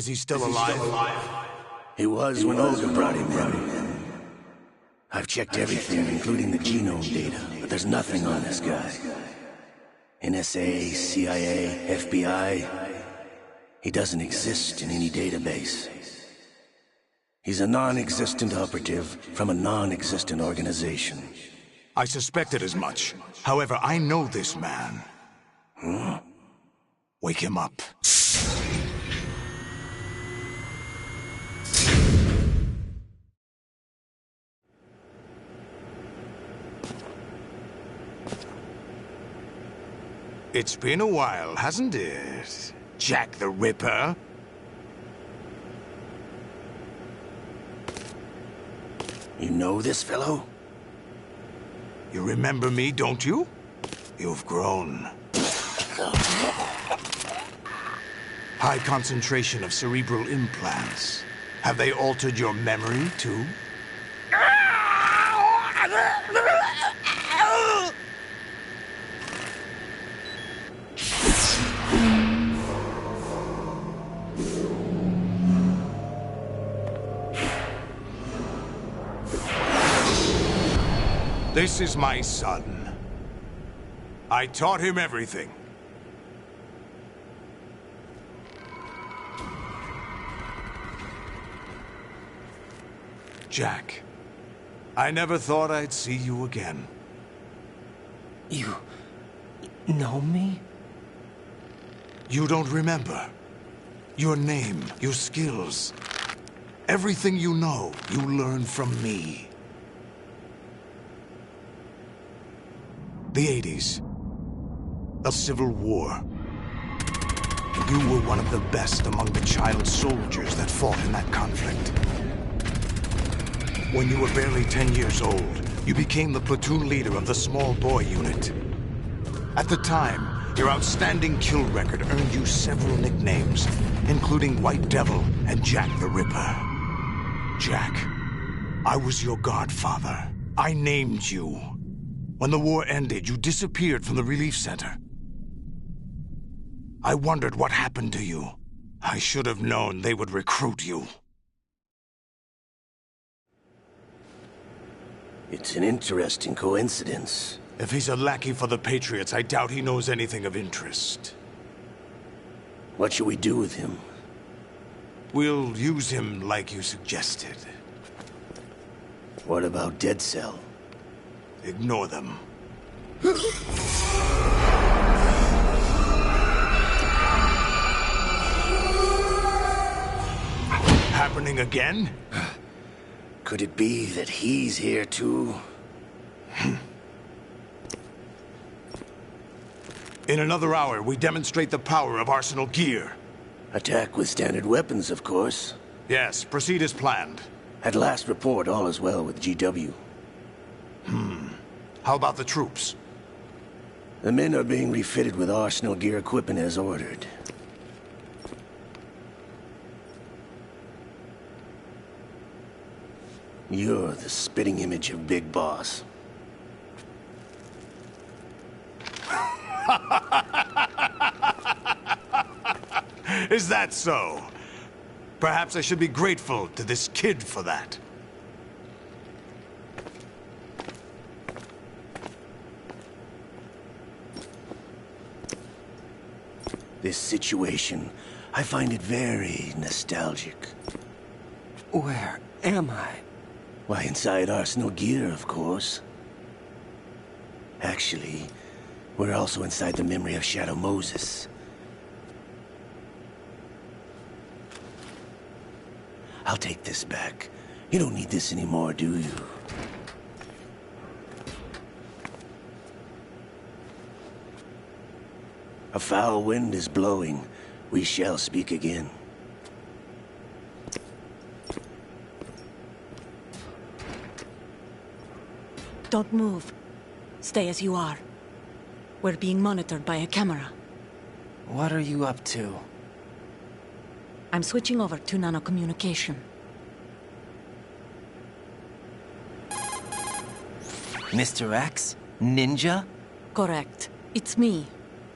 Is he still alive? He was when Olga brought him in. I've checked everything, including the genome data, but there's nothing on this guy. NSA, CIA, FBI. He doesn't exist in any database. He's a non-existent operative from a non-existent organization. I suspected as much. However, I know this man. Wake him up. It's been a while, hasn't it? Jack the Ripper? You know this fellow? You remember me, don't you? You've grown. High concentration of cerebral implants. Have they altered your memory, too? This is my son. I taught him everything. Jack, I never thought I'd see you again. You know me? You don't remember. Your name, your skills. Everything you know, you learned from me. The 80s. The Civil War. You were one of the best among the child soldiers that fought in that conflict. When you were barely 10 years old, you became the platoon leader of the Small Boy Unit. At the time, your outstanding kill record earned you several nicknames, including White Devil and Jack the Ripper. Jack, I was your godfather. I named you. When the war ended, you disappeared from the relief center. I wondered what happened to you. I should have known they would recruit you. It's an interesting coincidence. If he's a lackey for the Patriots, I doubt he knows anything of interest. What should we do with him? We'll use him like you suggested. What about Dead Cell? Ignore them. Happening again? Could it be that he's here too? In another hour, we demonstrate the power of Arsenal gear. Attack with standard weapons, of course. Yes, proceed as planned. At last report, all is well with GW. How about the troops? The men are being refitted with Arsenal gear equipment as ordered. You're the spitting image of Big Boss. Is that so? Perhaps I should be grateful to this kid for that. This situation, I find it very nostalgic. Where am I? Why, inside Arsenal gear, of course. Actually, we're also inside the memory of Shadow Moses. I'll take this back. You don't need this anymore, do you? A foul wind is blowing. We shall speak again. Don't move. Stay as you are. We're being monitored by a camera. What are you up to? I'm switching over to nanocommunication. Mr. X? Ninja? Correct. It's me.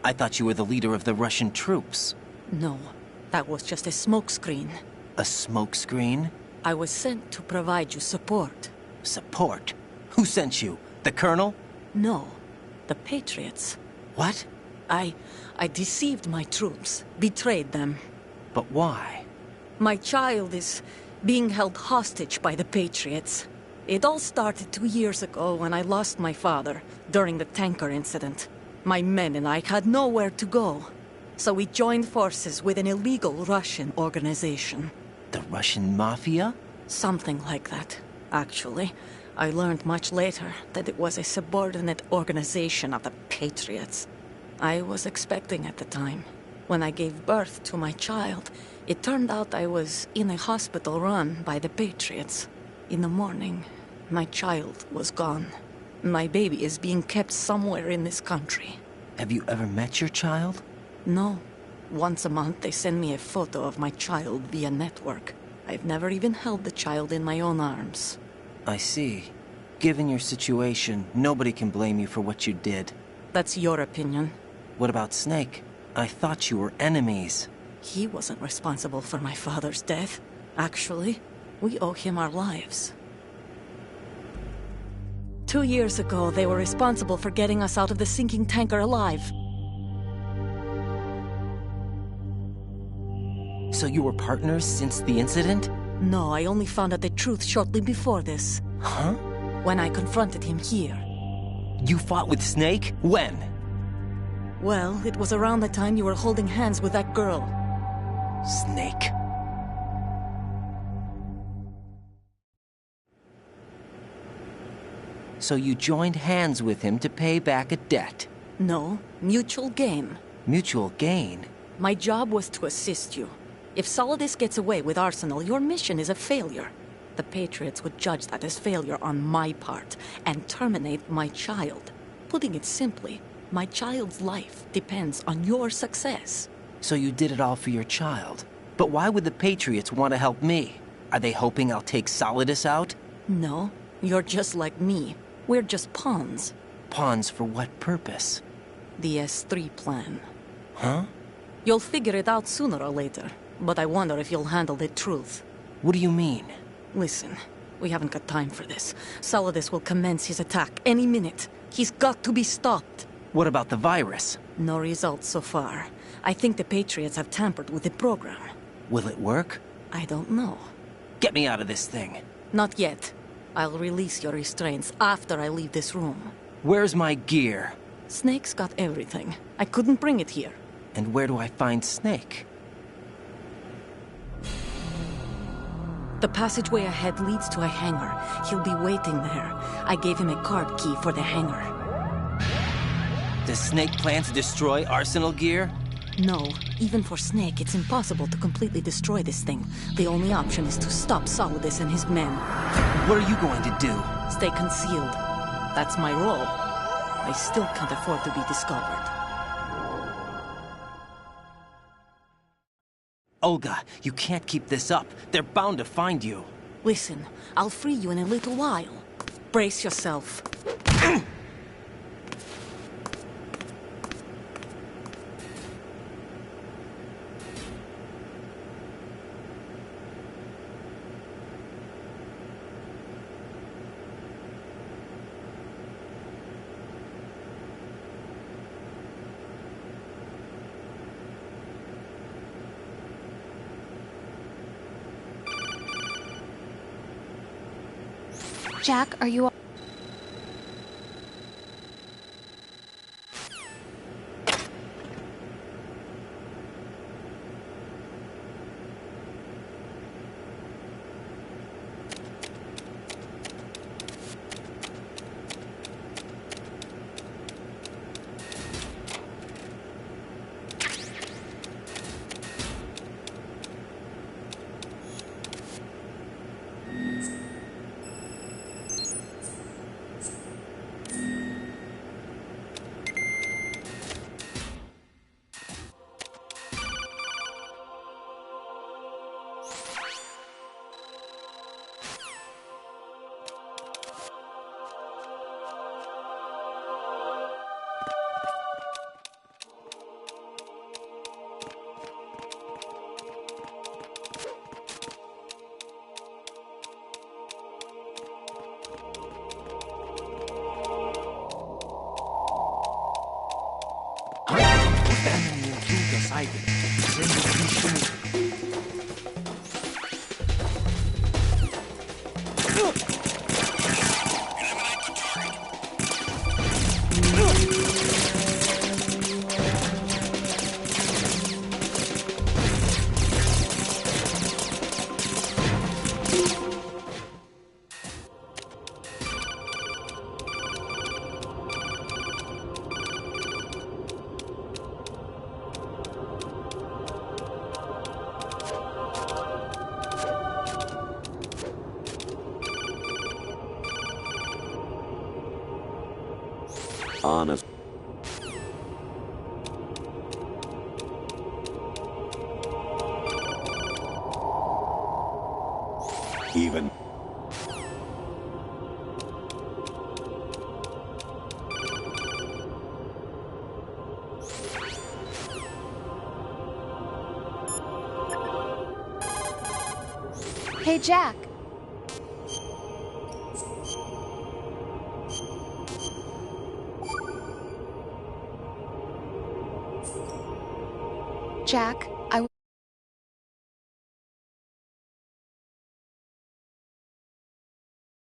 I thought you were the leader of the Russian troops. No, That was just a smokescreen. A smokescreen? I was sent to provide you support. Support? Who sent you? The Colonel? No, the Patriots. What? I deceived my troops, betrayed them. But why? My child is being held hostage by the Patriots. It all started 2 years ago when I lost my father during the tanker incident. My men and I had nowhere to go. So we joined forces with an illegal Russian organization. The Russian Mafia? Something like that, actually. I learned much later that it was a subordinate organization of the Patriots. I was expecting at the time. When I gave birth to my child, it turned out I was in a hospital run by the Patriots. In the morning, my child was gone. My baby is being kept somewhere in this country. Have you ever met your child? No. Once a month, they send me a photo of my child via network. I've never even held the child in my own arms. I see. Given your situation, nobody can blame you for what you did. That's your opinion. What about Snake? I thought you were enemies. He wasn't responsible for my father's death. Actually, we owe him our lives. 2 years ago, they were responsible for getting us out of the sinking tanker alive. So you were partners since the incident? No, I only found out the truth shortly before this. Huh? When I confronted him here. You fought with Snake? When? Well, it was around the time you were holding hands with that girl. Snake. So you joined hands with him to pay back a debt? No, mutual gain. Mutual gain? My job was to assist you. If Solidus gets away with Arsenal, your mission is a failure. The Patriots would judge that as failure on my part, and terminate my child. Putting it simply, my child's life depends on your success. So you did it all for your child. But why would the Patriots want to help me? Are they hoping I'll take Solidus out? No, you're just like me. We're just pawns. Pawns for what purpose? The S3 plan. Huh? You'll figure it out sooner or later, but I wonder if you'll handle the truth. What do you mean? Listen, we haven't got time for this. Solidus will commence his attack any minute. He's got to be stopped. What about the virus? No results so far. I think the Patriots have tampered with the program. Will it work? I don't know. Get me out of this thing. Not yet. I'll release your restraints after I leave this room. Where's my gear? Snake's got everything. I couldn't bring it here. And where do I find Snake? The passageway ahead leads to a hangar. He'll be waiting there. I gave him a card key for the hangar. Does Snake plan to destroy Arsenal gear? No. Even for Snake, it's impossible to completely destroy this thing. The only option is to stop Solidus and his men. What are you going to do? Stay concealed. That's my role. I still can't afford to be discovered. Olga, you can't keep this up. They're bound to find you. Listen, I'll free you in a little while. Brace yourself. Jack, are you... excited. Then you can honest. Even. Hey, Jack. Jack.